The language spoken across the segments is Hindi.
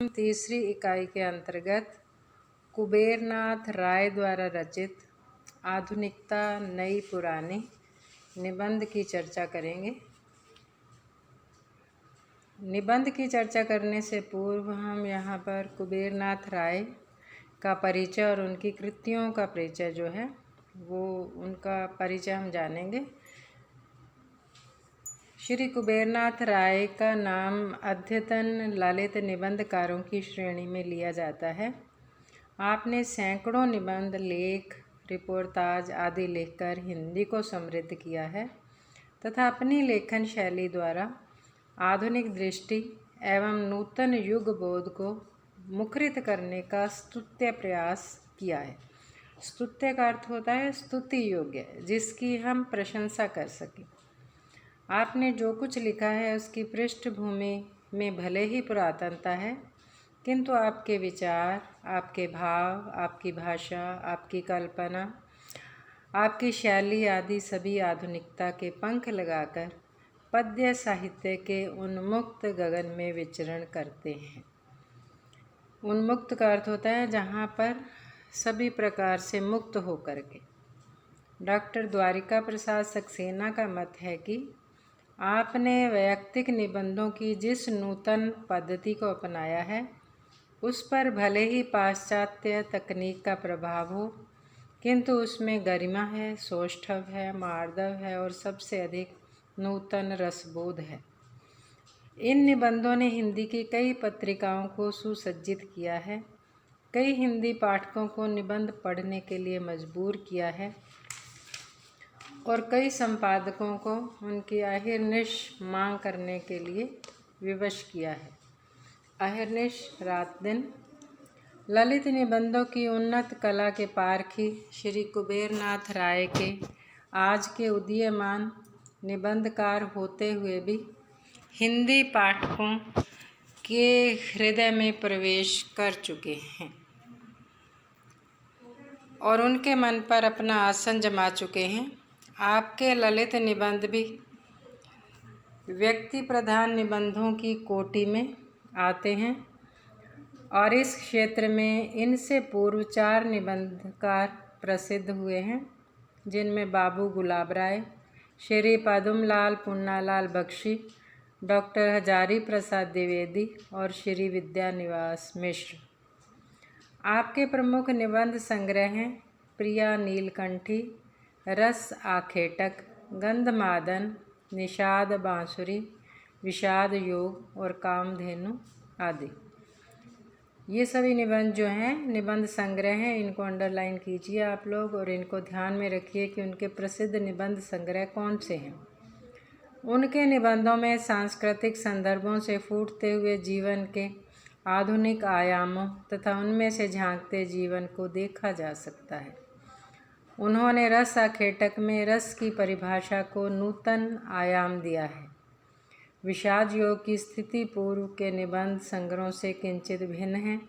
तीसरी इकाई के अंतर्गत कुबेरनाथ राय द्वारा रचित आधुनिकता नई पुरानी निबंध की चर्चा करेंगे। निबंध की चर्चा करने से पूर्व हम यहाँ पर कुबेरनाथ राय का परिचय और उनकी कृतियों का परिचय जो है वो उनका परिचय हम जानेंगे। श्री कुबेरनाथ राय का नाम अद्यतन ललित निबंधकारों की श्रेणी में लिया जाता है। आपने सैकड़ों निबंध, लेख, रिपोर्टाज आदि लिखकर हिंदी को समृद्ध किया है तथा अपनी लेखन शैली द्वारा आधुनिक दृष्टि एवं नूतन युग बोध को मुखरित करने का स्तुत्य प्रयास किया है। स्तुत्य का अर्थ होता है स्तुति योग्य, जिसकी हम प्रशंसा कर सकें। आपने जो कुछ लिखा है उसकी पृष्ठभूमि में भले ही पुरातनता है, किंतु आपके विचार, आपके भाव, आपकी भाषा, आपकी कल्पना, आपकी शैली आदि सभी आधुनिकता के पंख लगाकर पद्य साहित्य के उन्मुक्त गगन में विचरण करते हैं। उन्मुक्त का अर्थ होता है जहाँ पर सभी प्रकार से मुक्त होकर के। डॉक्टर द्वारिका प्रसाद सक्सेना का मत है कि आपने वैयक्तिक निबंधों की जिस नूतन पद्धति को अपनाया है उस पर भले ही पाश्चात्य तकनीक का प्रभाव हो, किंतु उसमें गरिमा है, सौष्ठव है, मार्दव है और सबसे अधिक नूतन रसबोध है। इन निबंधों ने हिंदी की कई पत्रिकाओं को सुसज्जित किया है, कई हिंदी पाठकों को निबंध पढ़ने के लिए मजबूर किया है और कई संपादकों को उनकी अहिर्निश मांग करने के लिए विवश किया है। अहिर्निश रात दिन ललित निबंधों की उन्नत कला के पारखी श्री कुबेरनाथ राय के आज के उदीयमान निबंधकार होते हुए भी हिंदी पाठकों के हृदय में प्रवेश कर चुके हैं और उनके मन पर अपना आसन जमा चुके हैं। आपके ललित निबंध भी व्यक्ति प्रधान निबंधों की कोटि में आते हैं और इस क्षेत्र में इनसे पूर्व 4 निबंधकार प्रसिद्ध हुए हैं, जिनमें बाबू गुलाब राय, श्री पद्मलाल पुन्नालाल बख्शी, डॉक्टर हजारी प्रसाद द्विवेदी और श्री विद्यानिवास मिश्र। आपके प्रमुख निबंध संग्रह हैं प्रिया नीलकंठी, रस आखेटक, गंधमादन, निषाद बांसुरी, विषाद योग और कामधेनु आदि। ये सभी निबंध जो हैं निबंध संग्रह हैं, इनको अंडरलाइन कीजिए आप लोग और इनको ध्यान में रखिए कि उनके प्रसिद्ध निबंध संग्रह कौन से हैं। उनके निबंधों में सांस्कृतिक संदर्भों से फूटते हुए जीवन के आधुनिक आयामों तथा उनमें से झांकते जीवन को देखा जा सकता है। उन्होंने रस आखेटक में रस की परिभाषा को नूतन आयाम दिया है। विषाद योग की स्थिति पूर्व के निबंध संग्रहों से किंचित भिन्न है।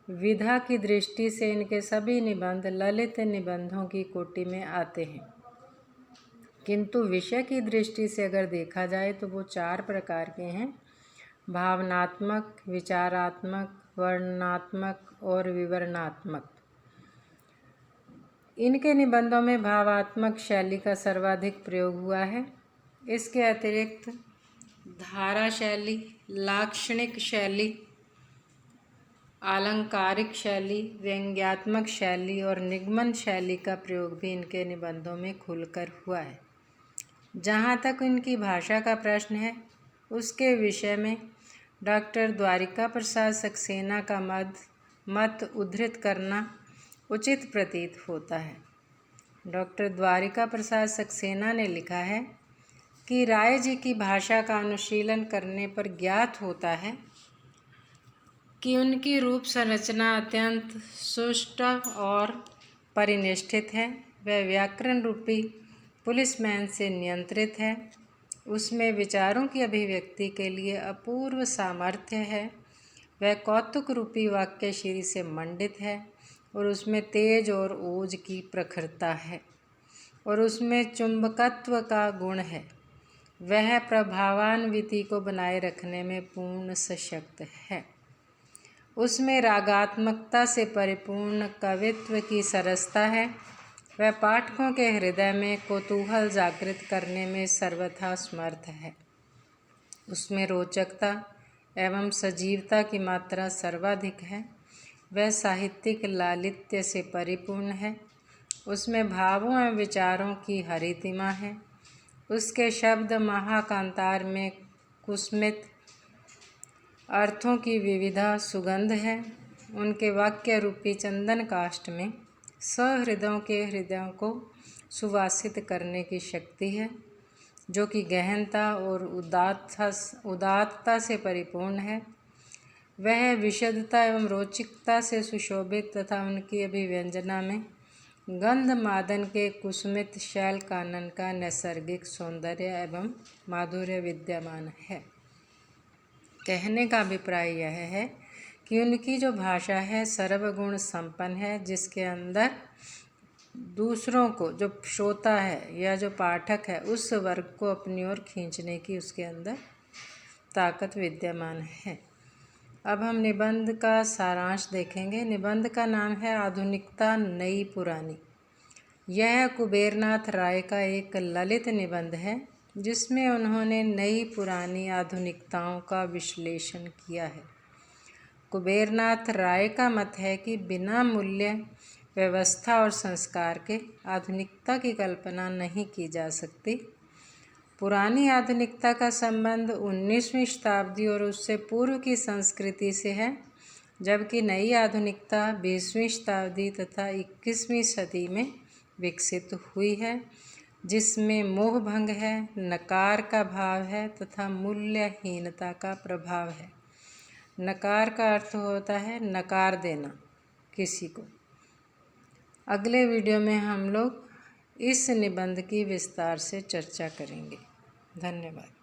विधा की दृष्टि से इनके सभी निबंध ललित निबंधों की कोटि में आते हैं, किंतु विषय की दृष्टि से अगर देखा जाए तो वो 4 प्रकार के हैं: भावनात्मक, विचारात्मक, वर्णनात्मक और विवरणात्मक। इनके निबंधों में भावात्मक शैली का सर्वाधिक प्रयोग हुआ है। इसके अतिरिक्त धारा शैली, लाक्षणिक शैली, आलंकारिक शैली, व्यंग्यात्मक शैली और निगमन शैली का प्रयोग भी इनके निबंधों में खुलकर हुआ है। जहाँ तक इनकी भाषा का प्रश्न है, उसके विषय में डॉक्टर द्वारिका प्रसाद सक्सेना का मत उद्धृत करना उचित प्रतीत होता है। डॉक्टर द्वारिका प्रसाद सक्सेना ने लिखा है कि राय जी की भाषा का अनुशीलन करने पर ज्ञात होता है कि उनकी रूप संरचना अत्यंत सुष्ठु और परिनिष्ठित है। वह व्याकरण रूपी पुलिसमैन से नियंत्रित है। उसमें विचारों की अभिव्यक्ति के लिए अपूर्व सामर्थ्य है। वह कौतुक रूपी वाक्यश्री से मंडित है और उसमें तेज और ओज की प्रखरता है और उसमें चुंबकत्व का गुण है। वह प्रभावान्विति को बनाए रखने में पूर्ण सशक्त है। उसमें रागात्मकता से परिपूर्ण कवित्व की सरसता है। वह पाठकों के हृदय में कौतूहल जागृत करने में सर्वथा समर्थ है। उसमें रोचकता एवं सजीवता की मात्रा सर्वाधिक है। वह साहित्यिक लालित्य से परिपूर्ण है। उसमें भावों एवं विचारों की हरितिमा है। उसके शब्द महाकांतार में कुसुमित अर्थों की विविधा सुगंध है। उनके वाक्य रूपी चंदन काष्ठ में सहृदयों के हृदयों को सुवासित करने की शक्ति है, जो कि गहनता और उदात्तता से परिपूर्ण है। वह विशदता एवं रोचकता से सुशोभित तथा उनकी अभिव्यंजना में गंध मादन के कुसुमित शैल कानन का नैसर्गिक सौंदर्य एवं माधुर्य विद्यमान है। कहने का अभिप्राय यह है कि उनकी जो भाषा है सर्वगुण संपन्न है, जिसके अंदर दूसरों को, जो श्रोता है या जो पाठक है, उस वर्ग को अपनी ओर खींचने की उसके अंदर ताकत विद्यमान है। अब हम निबंध का सारांश देखेंगे। निबंध का नाम है आधुनिकता नई पुरानी। यह कुबेरनाथ राय का एक ललित निबंध है, जिसमें उन्होंने नई पुरानी आधुनिकताओं का विश्लेषण किया है। कुबेरनाथ राय का मत है कि बिना मूल्य, व्यवस्था और संस्कार के आधुनिकता की कल्पना नहीं की जा सकती। पुरानी आधुनिकता का संबंध 19वीं शताब्दी और उससे पूर्व की संस्कृति से है, जबकि नई आधुनिकता 20वीं शताब्दी तथा 21वीं सदी में विकसित हुई है, जिसमें मोह भंग है, नकार का भाव है तथा मूल्यहीनता का प्रभाव है। नकार का अर्थ होता है नकार देना किसी को। अगले वीडियो में हम लोग इस निबंध की विस्तार से चर्चा करेंगे। धन्यवाद।